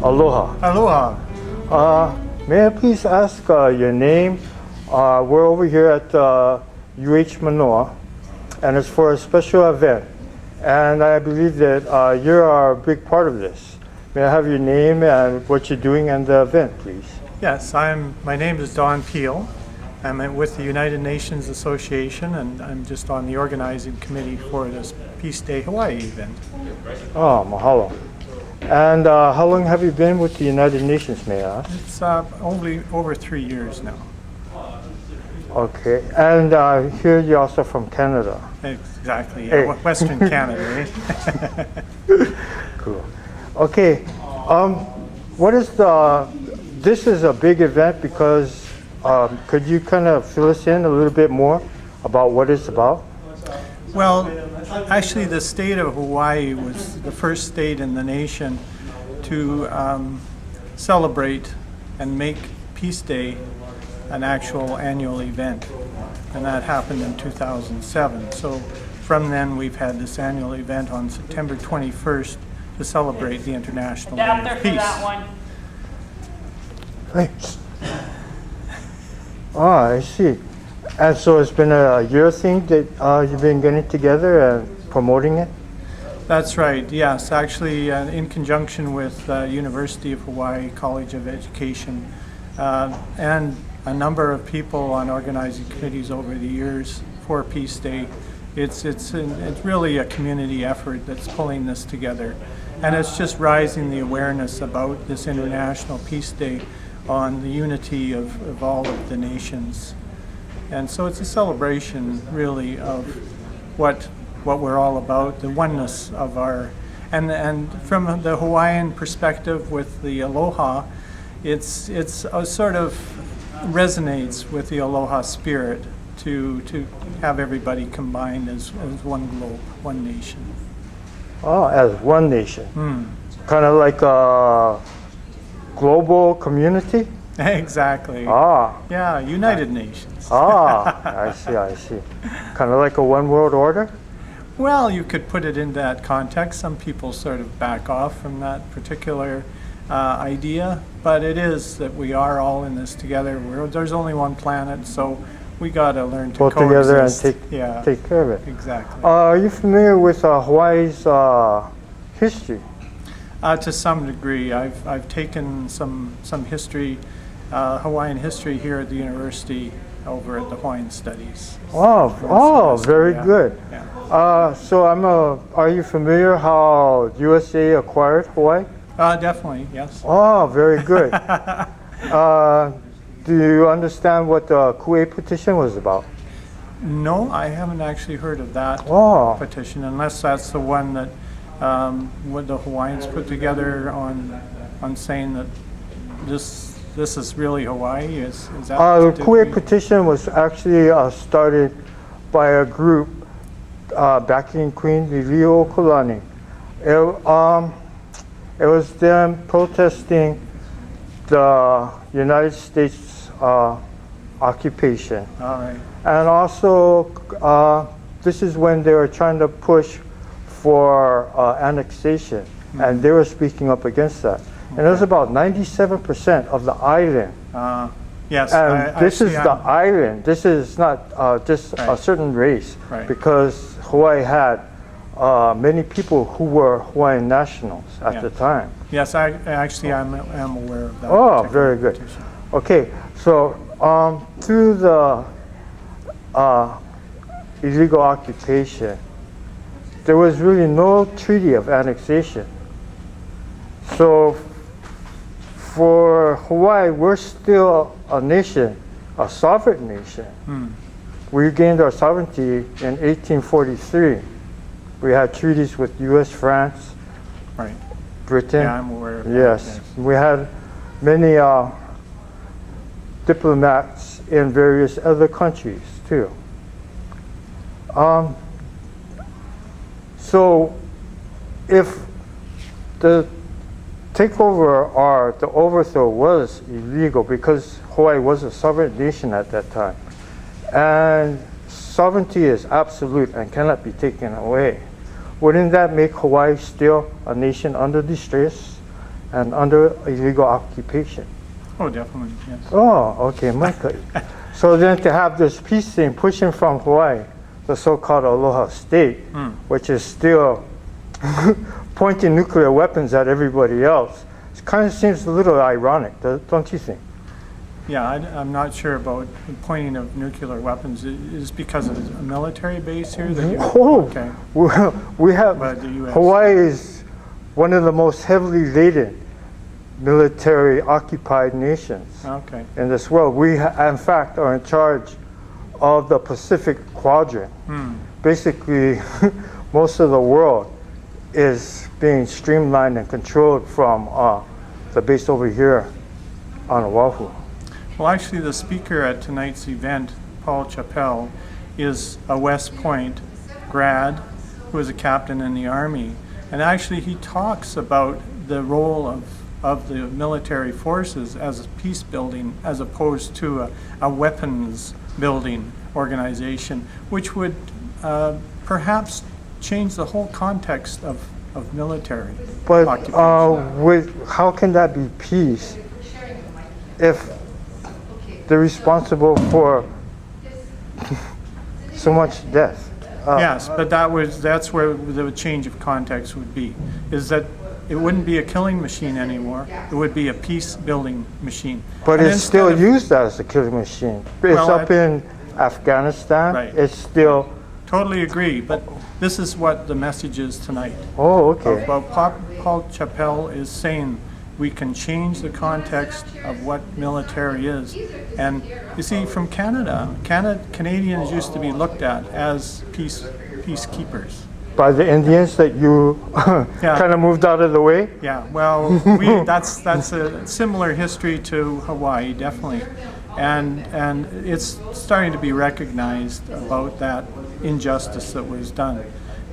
Aloha. Aloha. May I please ask your name? We're over here at UH Manoa, and it's for a special event. And I believe that you're a big part of this. May I have your name and what you're doing and the event, please? Yes, my name is Don Peel. I'm with the United Nations Association, and I'm just on the organizing committee for this PeaceDay Hawaiʻi event. Oh, mahalo. And how long have you been with the United Nations, may I ask? It's only over 3 years now. Okay, and here you're also from Canada. Exactly, Hey. Western Canada, eh? Cool. Okay, what is this is a big event because could you kind of fill us in a little bit more about what it's about? Well, actually the state of Hawaii was the first state in the nation to celebrate and make Peace Day an actual annual event, and that happened in 2007. So from then we've had this annual event on September 21st to celebrate the International Day of Peace. Thanks. Oh, I see. And so it's been a year thing that you've been getting together and promoting it? That's right, yes. Actually, in conjunction with University of Hawaii College of Education and a number of people on organizing committees over the years for Peace Day, it's really a community effort that's pulling this together. And it's just raising the awareness about this International Peace Day on the unity of all of the nations. And so it's a celebration, really, of what we're all about, the oneness of our, and from the Hawaiian perspective with the aloha, it's a sort of resonates with the aloha spirit to have everybody combined as one globe, one nation. Oh, as one nation. Kind of like a global community? Exactly. Ah. Yeah, United Nations. Ah, I see, I see. Kind of like a one world order? Well, you could put it in that context. Some people sort of back off from that particular idea, but it is that we are all in this together. There's only one planet, so we got to learn to Pull coexist. together and take care of it. Exactly. Are you familiar with Hawaii's history? To some degree, I've taken some history, Hawaiian history here at the university over at the Hawaiian Studies. Oh, very yeah. good. Yeah. So are you familiar how USA acquired Hawaii? Definitely, yes. Oh, very good. Do you understand what the Kuei petition was about? No, I haven't actually heard of that petition, unless that's the one that what the Hawaiians put together on saying that this is really Hawaii. Is that the Kuei petition was actually started by a group backing Queen Liliuokalani. It was them protesting the United States occupation. All right. And also, this is when they were trying to push for annexation, and they were speaking up against that. And it was about 97% of the island. Yes, and this is the island. This is not just a certain race, because Hawaii had many people who were Hawaiian nationals at the time. Yes, I am aware of that. Oh, very good. petition. Okay, so through the illegal occupation, there was really no treaty of annexation. So for Hawaii, we're still a nation, a sovereign nation. We gained our sovereignty in 1843. We had treaties with U.S., France, Britain. Yeah, I'm aware of that. Yes, we had many diplomats in various other countries too. So if the takeover or the overthrow was illegal, because Hawaii was a sovereign nation at that time, and sovereignty is absolute and cannot be taken away, wouldn't that make Hawaii still a nation under distress and under illegal occupation. Oh, definitely, yes. Oh, okay, Micah. So then to have this peace thing pushing from Hawaii, the so-called Aloha State, which is still pointing nuclear weapons at everybody else, it kind of seems a little ironic, don't you think? Yeah, I'm not sure about the pointing of nuclear weapons. Is because of a military base here that you... Oh, okay. we have, But the US. Hawaii is one of the most heavily laden military occupied nations Okay. in this world. We, in fact, are in charge of the Pacific Quadrant. Basically, most of the world is being streamlined and controlled from the base over here on Oahu. Well, actually, the speaker at tonight's event, Paul Chappell, is a West Point grad who is a captain in the Army. And actually, he talks about the role of the military forces as a peace building as opposed to a weapons building organization, which would perhaps change the whole context of military But occupation. how can that be peace if they're responsible for so much death? Yes, but that's where the change of context would be, is that it wouldn't be a killing machine anymore. It would be a peace building machine. But And it's instead still of- used as a killing machine. It's Well, up in Afghanistan. Right. It's still. Totally agree, but this is what the message is tonight. Oh, okay. Well, Paul Chappell is saying we can change the context of what military is. And you see, from Canadians used to be looked at as peacekeepers. By the Indians that you kind of moved out of the way. Yeah, well, that's a similar history to Hawaii, definitely. And it's starting to be recognized about that injustice that was done.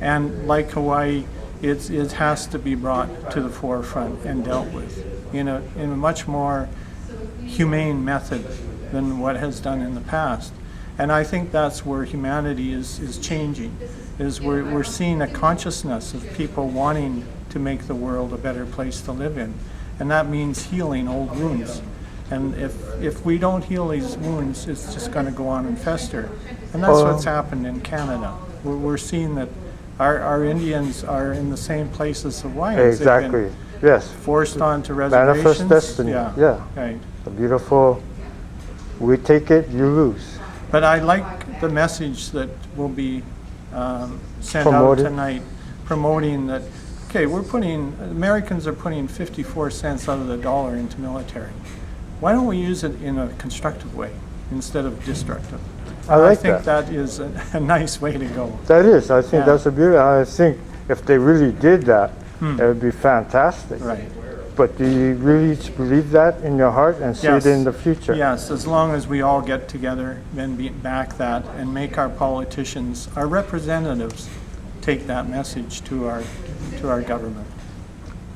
And like Hawaii, it has to be brought to the forefront and dealt with in a much more humane method than what has done in the past. And I think that's where humanity is changing, is we're seeing a consciousness of people wanting to make the world a better place to live in. And that means healing old wounds. And if we don't heal these wounds, it's just going to go on and fester. And that's what's happened in Canada. We're seeing that our Indians are in the same place as Hawaiians. Exactly. They've been Yes. forced onto reservations. Manifest destiny. Yeah. Right. The beautiful. We take it, you lose. But I like the message that will be sent Promoted. out tonight, promoting that, okay, Americans are putting 54 cents out of the dollar into military. Why don't we use it in a constructive way instead of destructive? I think that is a nice way to go. That is. I think Yeah. that's a beauty. I think if they really did that, it would be fantastic. Right. But do you really believe that in your heart and see Yes. it in the future? Yes, as long as we all get together and back that and make our politicians, our representatives, take that message to our government.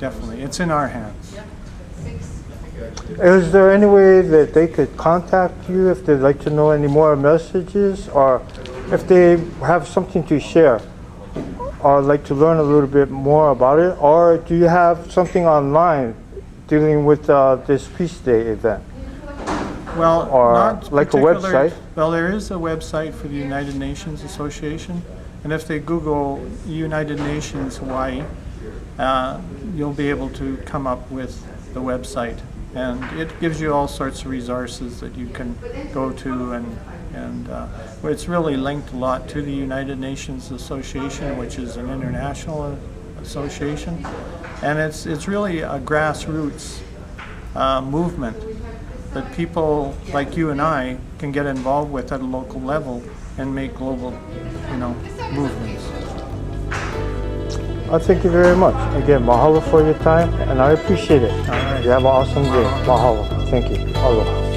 Definitely. It's in our hands. Is there any way that they could contact you if they'd like to know any more messages, or if they have something to share, or like to learn a little bit more about it? Or do you have something online dealing with this Peace Day event? Well, Or not like a particular- website? Well, there is a website for the United Nations Association, and if they Google United Nations Hawaii, you'll be able to come up with the website. And it gives you all sorts of resources that you can go to, and it's really linked a lot to the United Nations Association, which is an international association, and it's really a grassroots movement that people like you and I can get involved with at a local level and make global, movements. I thank you very much. Again, mahalo for your time, and I appreciate it. All right. You have an awesome day. Mahalo. Thank you. Aloha.